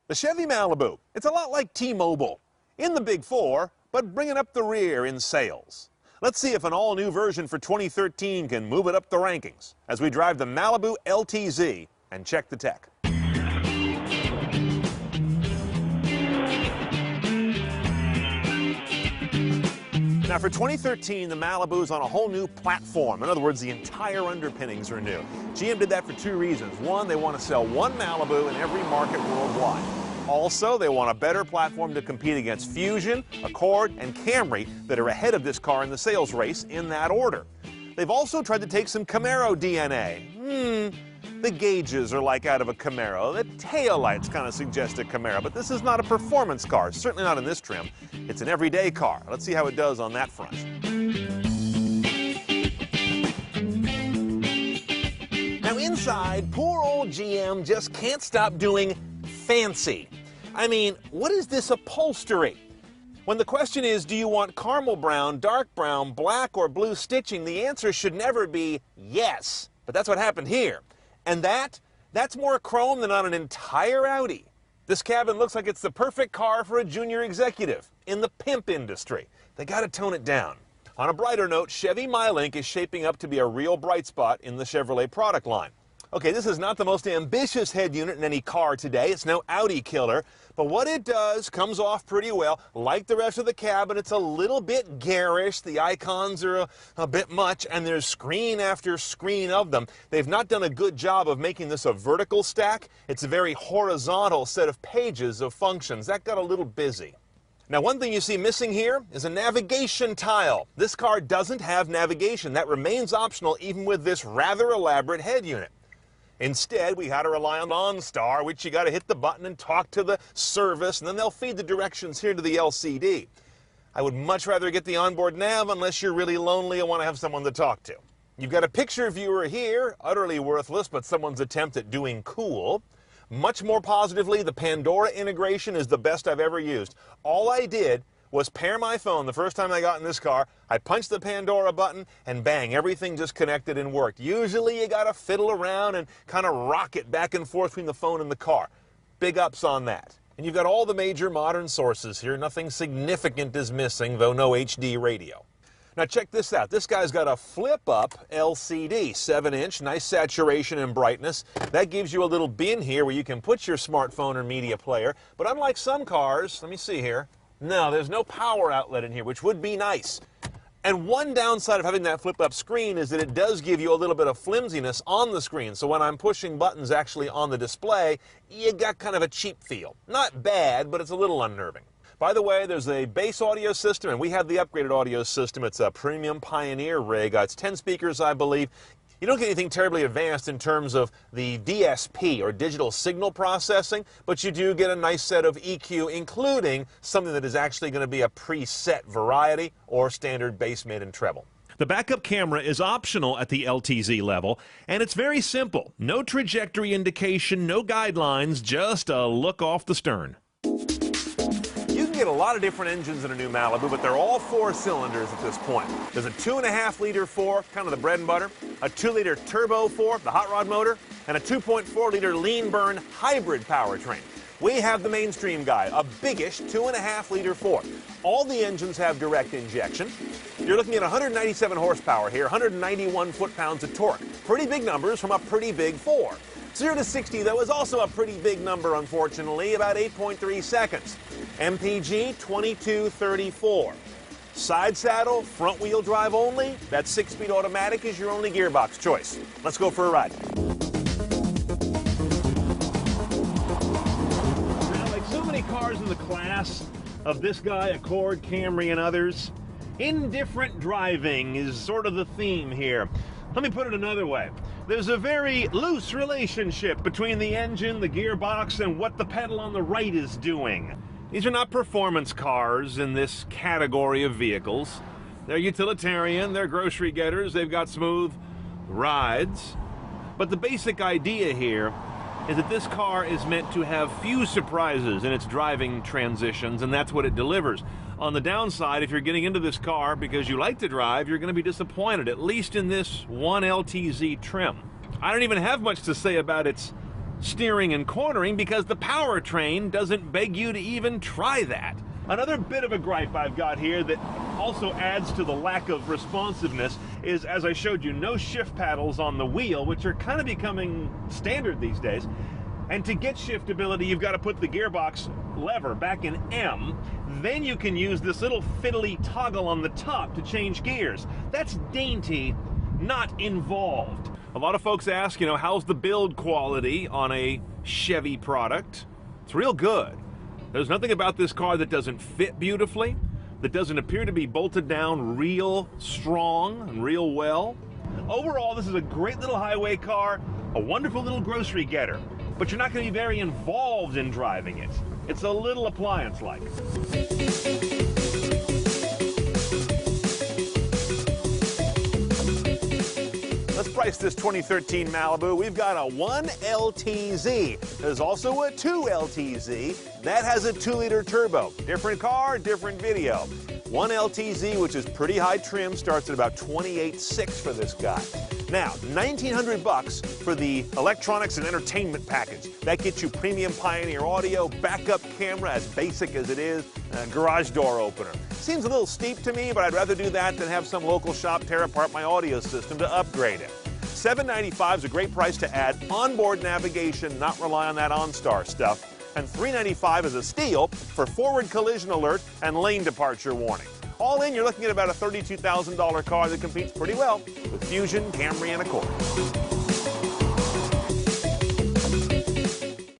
The Chevy Malibu, it's a lot like T-Mobile. In the Big Four, but bringing up the rear in sales. Let's see if an all-new version for 2013 can move it up the rankings as we drive the Malibu LTZ and check the tech. Now for 2013, the Malibu's on a whole new platform. In other words, the entire underpinnings are new. GM did that for two reasons. One, they want to sell one Malibu in every market worldwide. Also, they want a better platform to compete against Fusion, Accord, and Camry that are ahead of this car in the sales race in that order. They've also tried to take some Camaro DNA. The gauges are like out of a Camaro. The taillights kind of suggest a Camaro, but this is not a performance car, certainly not in this trim. It's an everyday car. Let's see how it does on that front. Now inside, poor old GM just can't stop doing fancy. I mean, what is this upholstery? When the question is, do you want caramel brown, dark brown, black, or blue stitching, the answer should never be yes. But that's what happened here. And that's more chrome than on an entire Audi. This cabin looks like it's the perfect car for a junior executive in the pimp industry. They got to tone it down. On a brighter note, Chevy MyLink is shaping up to be a real bright spot in the Chevrolet product line. Okay, this is not the most ambitious head unit in any car today. It's no Audi killer, but what it does comes off pretty well. Like the rest of the cabin, it's a little bit garish. The icons are a bit much, and there's screen after screen of them. They've not done a good job of making this a vertical stack. It's a very horizontal set of pages of functions. That got a little busy. Now, one thing you see missing here is a navigation tile. This car doesn't have navigation. That remains optional even with this rather elaborate head unit. Instead, we had to rely on OnStar, which you got to hit the button and talk to the service, and then they'll feed the directions here to the LCD. I would much rather get the onboard nav unless you're really lonely and want to have someone to talk to. You've got a picture viewer here, utterly worthless, but someone's attempt at doing cool. Much more positively, the Pandora integration is the best I've ever used. All I did was pair my phone the first time I got in this car. I punched the Pandora button, and bang, everything just connected and worked. Usually you gotta fiddle around and kind of rock it back and forth between the phone and the car. Big ups on that. And you've got all the major modern sources here. Nothing significant is missing, though no HD radio. Now check this out. This guy's got a flip-up LCD, 7-inch, nice saturation and brightness. That gives you a little bin here where you can put your smartphone or media player. But unlike some cars, let me see here, no, there's no power outlet in here, which would be nice. And one downside of having that flip-up screen is that it does give you a little bit of flimsiness on the screen. So when I'm pushing buttons actually on the display, you got kind of a cheap feel. Not bad, but it's a little unnerving. By the way, there's a bass audio system, and we have the upgraded audio system. It's a premium Pioneer rig. It's 10 speakers, I believe. You don't get anything terribly advanced in terms of the DSP, or digital signal processing, but you do get a nice set of EQ, including something that is actually going to be a preset variety or standard bass, mid, and treble. The backup camera is optional at the LTZ level, and it's very simple. No trajectory indication, no guidelines, just a look off the stern. You can get a lot of different engines in a new Malibu, but they're all 4 cylinders at this point. There's a 2.5-liter 4, kind of the bread and butter, a 2-liter turbo 4, the hot rod motor, and a 2.4-liter lean burn hybrid powertrain. We have the mainstream guy, a biggish 2.5-liter 4. All the engines have direct injection. You're looking at 197 horsepower here, 191 foot-pounds of torque. Pretty big numbers from a pretty big 4. 0 to 60, though, is also a pretty big number, unfortunately, about 8.3 seconds. MPG, 2234. Side saddle, front-wheel drive only. That 6-speed automatic is your only gearbox choice. Let's go for a ride. Now, like so many cars in the class of this guy, Accord, Camry, and others, indifferent driving is sort of the theme here. Let me put it another way. There's a very loose relationship between the engine, the gearbox, and what the pedal on the right is doing. These are not performance cars in this category of vehicles. They're utilitarian, they're grocery getters, they've got smooth rides. But the basic idea here is that this car is meant to have few surprises in its driving transitions, and that's what it delivers. On the downside, if you're getting into this car because you like to drive, you're going to be disappointed, at least in this one LTZ trim. I don't even have much to say about its steering and cornering because the powertrain doesn't beg you to even try that. Another bit of a gripe I've got here that also adds to the lack of responsiveness is, as I showed you, no shift paddles on the wheel, which are kind of becoming standard these days. And to get shiftability, you've got to put the gearbox lever back in M. Then you can use this little fiddly toggle on the top to change gears. That's dainty, not involved. A lot of folks ask, how's the build quality on a Chevy product? It's real good. There's nothing about this car that doesn't fit beautifully, that doesn't appear to be bolted down real strong and real well. Overall, this is a great little highway car, a wonderful little grocery getter, but you're not going to be very involved in driving it. It's a little appliance-like. Let's price this 2013 Malibu. We've got a 1 LTZ. There's also a 2 LTZ. That has a 2-liter turbo. Different car, different video. 1 LTZ, which is pretty high trim, starts at about $28,600 for this guy. Now, $1,900 for the electronics and entertainment package. That gets you premium Pioneer audio, backup camera, as basic as it is, and a garage door opener. Seems a little steep to me, but I'd rather do that than have some local shop tear apart my audio system to upgrade it. $795 is a great price to add onboard navigation, not rely on that OnStar stuff. And $395 is a steal for forward collision alert and lane departure warning. All in, you're looking at about a $32,000 car that competes pretty well with Fusion, Camry, and Accord.